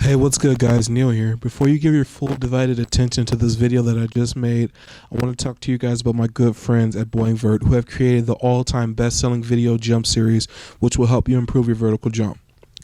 Hey, what's good, guys? Neil here. Before you give your full divided attention to this video that I just made, I want to talk to you guys about my good friends at Boingvert who have created the all-time best-selling video jump series, which will help you improve your vertical jump.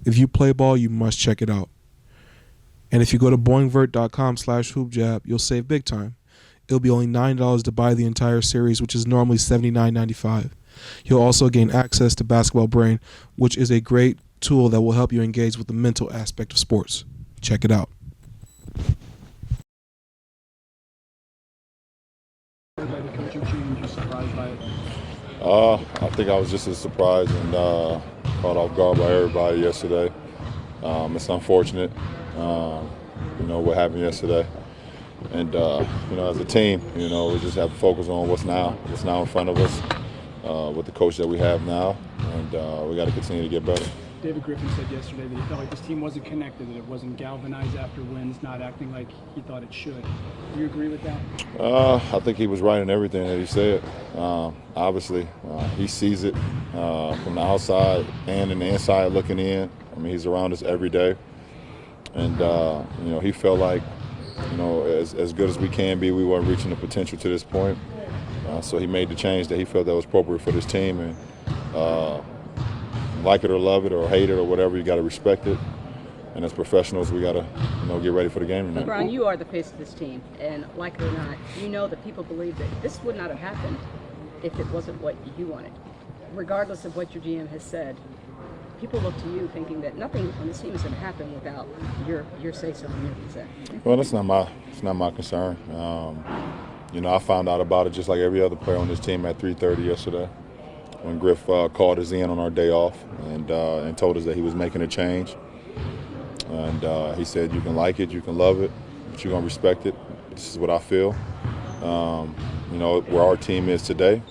If you play ball, you must check it out. And if you go to boingvert.com/hoopjab, you'll save big time. It'll be only $9 to buy the entire series, which is normally $79.95. You'll also gain access to Basketball Brain, which is a great tool that will help you engage with the mental aspect of sports. Check it out. By the coaching change, you surprised by it? I think I was just as surprised and caught off guard by everybody yesterday. It's unfortunate, what happened yesterday. And, as a team, we just have to focus on what's now in front of us with the coach that we have now. And we got to continue to get better. David Griffin said yesterday that he felt like this team wasn't connected, that it wasn't galvanized after wins, not acting like he thought it should. Do you agree with that? I think he was right in everything that he said. Obviously, he sees it from the outside and in the inside looking in. I mean, he's around us every day. And, he felt like, as good as we can be, we weren't reaching the potential to this point. So he made the change that he felt that was appropriate for this team. And like it or love it or hate it or whatever, you got to respect it. And as professionals, we got to, get ready for the game tonight. LeBron, you are the face of this team, and like it or not, that people believe that this would not have happened if it wasn't what you wanted. Regardless of what your GM has said, people look to you thinking that nothing on this team is going to happen without your say-so and your consent. Well, it's not my concern. I found out about it just like every other player on this team at 3:30 yesterday, when Griff called us in on our day off and told us that he was making a change. And he said, you can like it, you can love it, but you're going to respect it. This is what I feel. Where our team is today.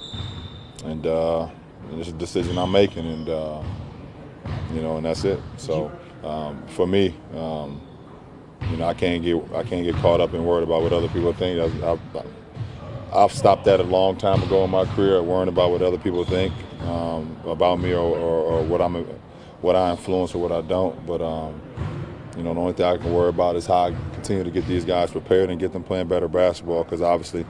And it's a decision I'm making, and that's it. So for me, I can't get caught up and worried about what other people think. I've stopped that a long time ago in my career, worrying about what other people think about me or what I influence or what I don't. But the only thing I can worry about is how I continue to get these guys prepared and get them playing better basketball. Because obviously,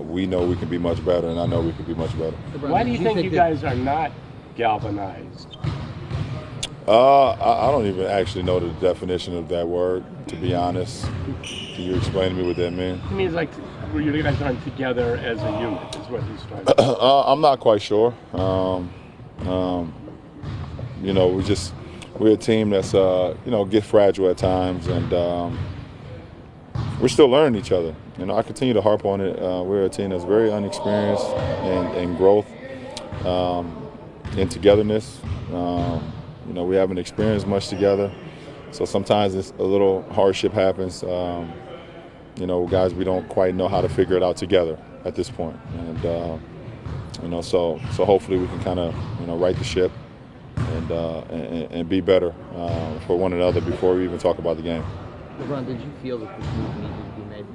we know we can be much better, and I know we can be much better. Why do you think you guys are not galvanized? I don't even actually know the definition of that word, to be honest. Can you explain to me what that means? It means like you guys aren't together as a unit, is what he's trying to say. I'm not quite sure. We're a team that's get fragile at times, and we're still learning each other. I continue to harp on it. We're a team that's very unexperienced in growth, in togetherness. We haven't experienced much together, so sometimes it's a little hardship happens. Guys, we don't quite know how to figure it out together at this point, and so hopefully we can kind of right the ship and be better for one another before we even talk about the game. LeBron, did you feel that this move needed to be made?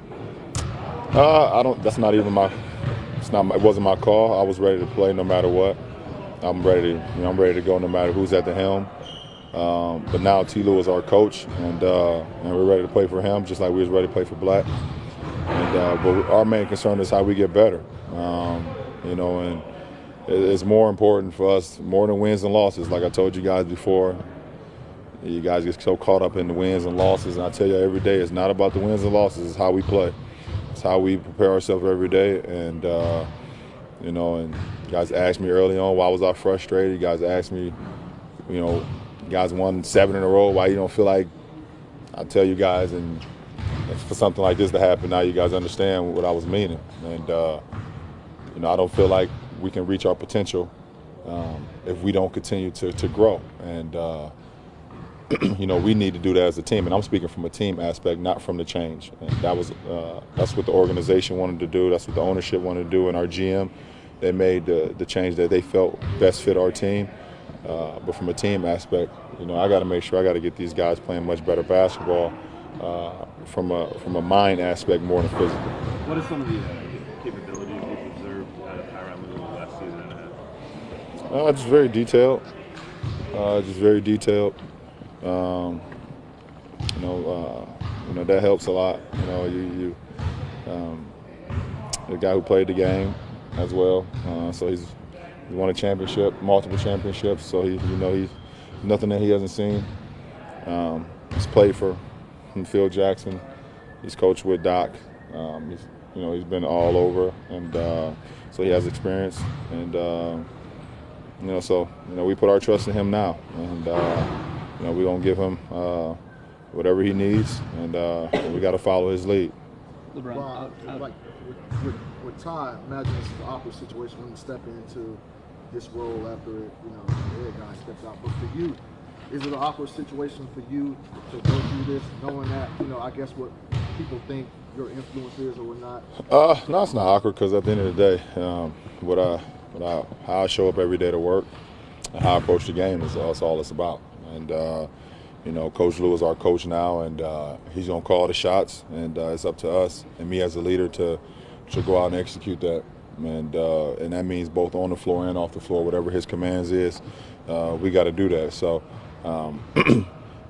I don't. That's not even my. It wasn't my call. I was ready to play no matter what. I'm ready to go no matter who's at the helm. But now T. Lue is our coach, and we're ready to play for him, just like we was ready to play for Blatt. But our main concern is how we get better. And it's more important for us, more than wins and losses. Like I told you guys before, you guys get so caught up in the wins and losses. And I tell you every day, it's not about the wins and losses. It's how we play. It's how we prepare ourselves every day. And and you guys asked me early on why was I frustrated. You guys asked me, you guys won 7 in a row. Why you don't feel like? I tell you guys, and for something like this to happen, now you guys understand what I was meaning. And I don't feel like we can reach our potential if we don't continue to grow. And we need to do that as a team. And I'm speaking from a team aspect, not from the change. And that's what the organization wanted to do. That's what the ownership wanted to do. And our GM, they made the change that they felt best fit our team. But from a team aspect, I got to make sure I got to get these guys playing much better basketball from a mind aspect more than physical. What are some of the capabilities you've observed out of Tyronn Lue the last season and a half? Just very detailed. that helps a lot. The guy who played the game as well, so he's won a championship, multiple championships. So he's nothing that he hasn't seen. He's played for Phil Jackson. He's coached with Doc. He's been all over, and so he has experience. And we put our trust in him now, and we're gonna give him whatever he needs, and we got to follow his lead. LeBron, like with Ty, imagine it's an awkward situation when you step into this role after the head guy steps out. But for you, is it an awkward situation for you to go through this, knowing that I guess what people think your influence is or whatnot? No, it's not awkward because at the end of the day, how I show up every day to work and how I approach the game is all it's about. And Coach Lou is our coach now, and he's gonna call the shots, and it's up to us and me as a leader to go out and execute that. And that means both on the floor and off the floor, whatever his commands is, we got to do that. So,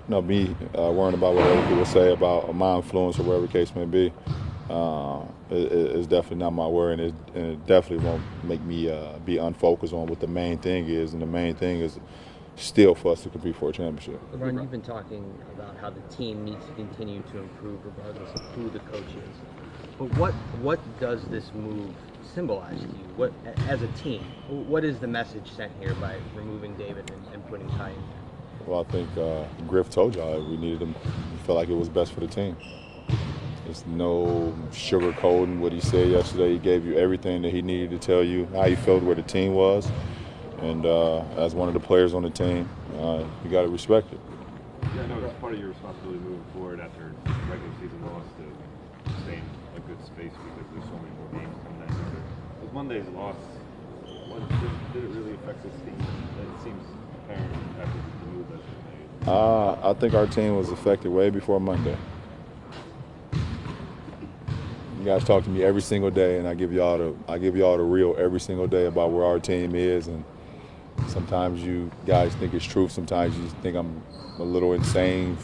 me worrying about what other people say about my influence or whatever the case may be, is definitely not my worry, and it definitely won't make me be unfocused on what the main thing is. And the main thing is still for us to compete for a championship. LeBron, you've been talking about how the team needs to continue to improve regardless of who the coach is. But what does this move symbolize to you? What, as a team, what is the message sent here by removing David and putting Ty in there? Well, I think Griff told y'all we needed him. He felt like it was best for the team. There's no sugarcoating what he said yesterday. He gave you everything that he needed to tell you how he felt where the team was. And as one of the players on the team, you got to respect it. Yeah, I know it's part of your responsibility moving forward after regular season loss to stay in a good space because there's so many more games coming next year. With Monday's loss, did it really affect this team? It seems apparent after the move that's been made. I think our team was affected way before Monday. You guys talk to me every single day, and I give y'all the real every single day about where our team is. And sometimes you guys think it's truth. Sometimes you think I'm a little insane,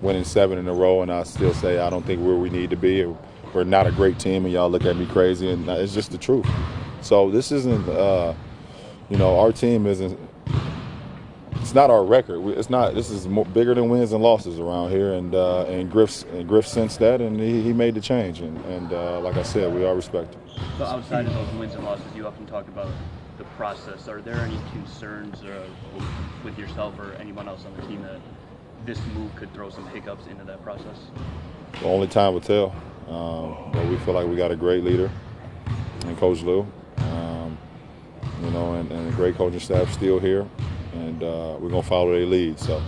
winning 7 in a row, and I still say I don't think we're where we need to be. We're not a great team, and y'all look at me crazy, and it's just the truth. So this isn't, our team isn't. It's not our record. It's not. This is bigger than wins and losses around here, and Griff sensed that, and he made the change, and like I said, we all respect him. So outside of those wins and losses, you often talk about the process. Are there any concerns with yourself or anyone else on the team that this move could throw some hiccups into that process? Well, only time will tell. But we feel like we got a great leader and Coach Lou, and a great coaching staff still here, and we're gonna follow their lead. So,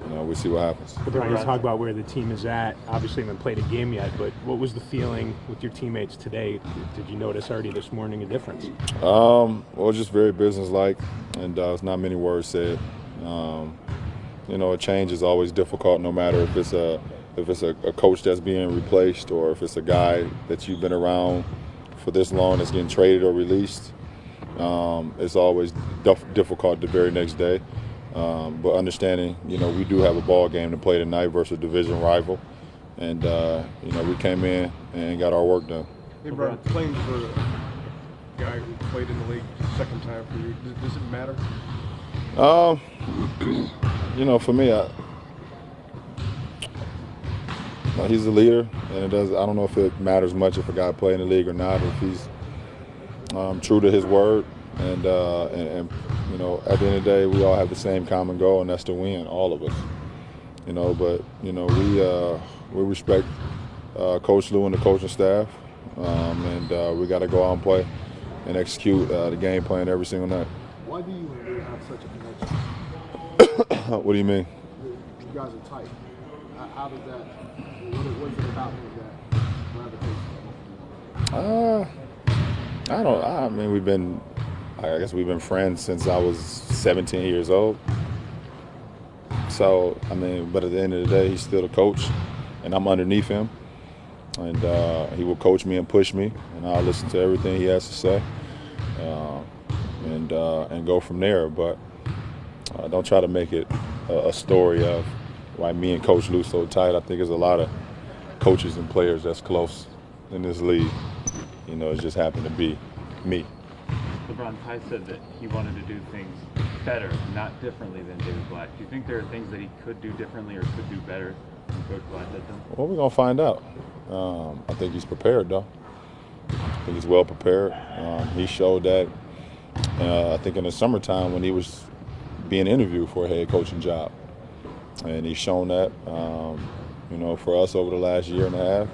we'll see what happens. LeBron, let's talk about where the team is at. Obviously, haven't played a game yet, but what was the feeling with your teammates today? Did you notice already this morning a difference? Well, just very businesslike, and there's not many words said. A change is always difficult, no matter if it's a coach that's being replaced or if it's a guy that you've been around for this long that's getting traded or released. It's always difficult the very next day. But understanding, we do have a ball game to play tonight versus a division rival. And, we came in and got our work done. Hey, Brian, playing for a guy who played in the league second time for you, does it matter? For me, he's a leader, and I don't know if it matters much if a guy play in the league or not. If he's true to his word, and at the end of the day, we all have the same common goal, and that's to win, all of us. But we respect Coach Lou and the coaching staff, and we got to go out and play and execute the game plan every single night. Why do you and Lou have such a connection? What do you mean? You guys are tight. How does that? What is it about him that gravitates? I guess we've been friends since I was 17 years old. So, but at the end of the day, he's still a coach, and I'm underneath him. And he will coach me and push me, and I'll listen to everything he has to say, and go from there. But don't try to make it a story of why me and Coach Lou so tight. I think there's a lot of coaches and players that's close in this league. You know, it just happened to be me. LeBron, Ty said that he wanted to do things better, not differently than David Blatt. Do you think there are things that he could do differently or could do better than Coach Blatt did them? Well, we're going to find out. I think he's prepared, though. I think he's well prepared. He showed that, I think, in the summertime when he was being interviewed for a head coaching job. And he's shown that, you know, for us over the last year and a half.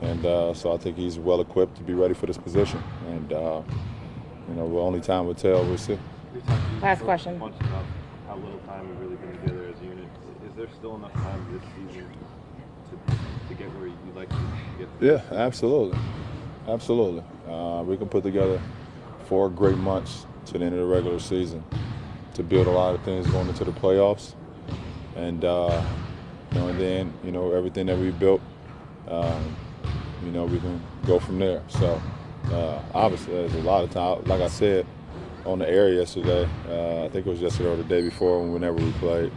And so I think he's well equipped to be ready for this position. And, you know, only time will tell. We'll see. Last question. About how little time we've really been together as a unit. Is there still enough time this season to get where you'd like to get? Yeah, absolutely. Absolutely. We can put together 4 great months to the end of the regular season to build a lot of things going into the playoffs. And, you know, and then, you know, everything that we built, you know, we can go from there. So, obviously, there's a lot of time. Like I said on the air yesterday, I think it was yesterday or the day before, whenever we played,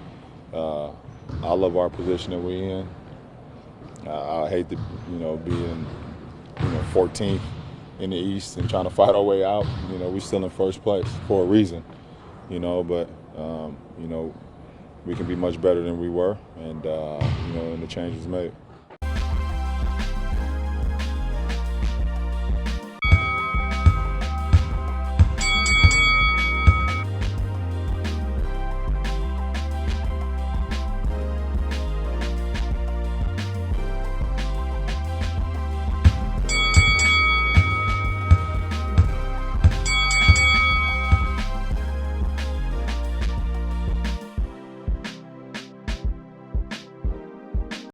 I love our position that we're in. I hate to, you know, be in, you know, 14th in the East and trying to fight our way out. You know, we're still in first place for a reason, you know, but, you know, we can be much better than we were, and, you know, and the changes made.